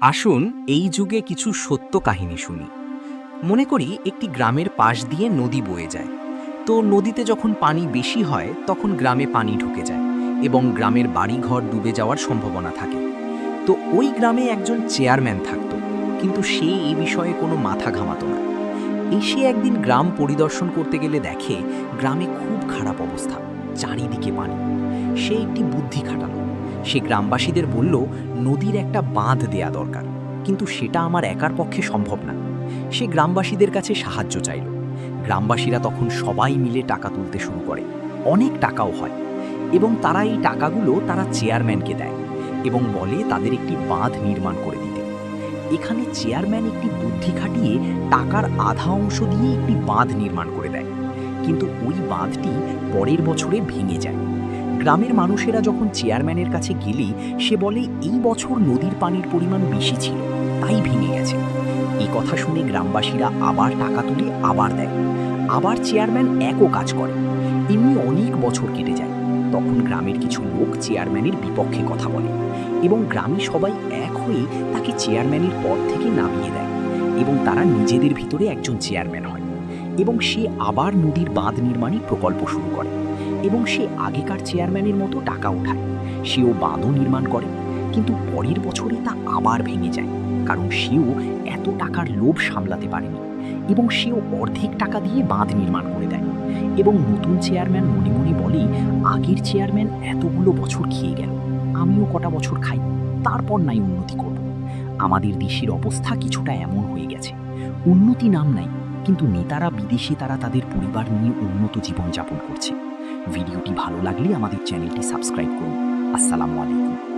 আসুন এই যুগে কিছু সত্য কাহিনী শুনি। মনে করি একটি গ্রামের পাশ দিয়ে নদী বয়ে যায়। তো নদীতে যখন পানি বেশি হয় তখন গ্রামে পানি ঢুকে যায় এবং গ্রামের বাড়িঘর ডুবে যাওয়ার সম্ভাবনা থাকে। তো ওই গ্রামে একজন চেয়ারম্যান থাকতো, কিন্তু সে এই বিষয়ে কোনো মাথা ঘামাতো না। সে একদিন গ্রাম পরিদর্শন করতে গেলে দেখে গ্রামে খুব খারাপ অবস্থা, চারিদিকে পানি। সে একটি বুদ্ধি খাটালো। সে গ্রামবাসীদের বলল, নদীর একটা বাঁধ দেয়া দরকার, কিন্তু সেটা আমার একার পক্ষে সম্ভব না। সে গ্রামবাসীদের কাছে সাহায্য চাইল। গ্রামবাসীরা তখন সবাই মিলে টাকা তুলতে শুরু করে। অনেক টাকাও হয়, এবং তারা এই টাকাগুলো তারা চেয়ারম্যানকে দেয় এবং বলে তাদের একটি বাঁধ নির্মাণ করে দিতে। এখানে চেয়ারম্যান একটি বুদ্ধি খাটিয়ে টাকার আধা অংশ দিয়ে একটি বাঁধ নির্মাণ করে দেয়, কিন্তু ওই বাঁধটি পরের বছরে ভেঙে যায়। গ্রামের মানুষেরা যখন চেয়ারম্যানের কাছে গেলে সে বলে এই বছর নদীর পানির পরিমাণ বেশি ছিল, তাই ভেঙে গেছে। এই কথা শুনে গ্রামবাসীরা আবার টাকা তুলে আবার দেয়। আবার চেয়ারম্যান একও কাজ করে। এমনি অনেক বছর কেটে যায়। তখন গ্রামের কিছু লোক চেয়ারম্যানের বিপক্ষে কথা বলে এবং গ্রামে সবাই এক হয়ে তাকে চেয়ারম্যানের পদ থেকে নামিয়ে দেয়, এবং তারা নিজেদের ভিতরে একজন চেয়ারম্যান হয়। এবং সে আবার নদীর বাঁধ নির্মাণের প্রকল্প শুরু করে, এবং সে আগেকার চেয়ারম্যানের মতো টাকা ওঠায়। সেও বাঁধও নির্মাণ করে, কিন্তু পরের বছরে তা আবার ভেঙে যায়, কারণ সেও এত টাকার লোভ সামলাতে পারেনি, এবং সেও অর্ধেক টাকা দিয়ে বাঁধ নির্মাণ করে দেয়। এবং নতুন চেয়ারম্যান মনে মনে বলে, আগের চেয়ারম্যান এতগুলো বছর খেয়ে গেল, আমিও কটা বছর খাই, তারপর নাই উন্নতি করব। আমাদের দেশের অবস্থা কিছুটা এমন হয়ে গেছে। উন্নতি নাম নাই, কিন্তু নেতারা বিদেশে তারা তাদের পরিবার নিয়ে উন্নত জীবনযাপন করছে। ভিডিওটি ভালো লাগলে আমাদের চ্যানেলটি সাবস্ক্রাইব করুন। আসসালামু আলাইকুম।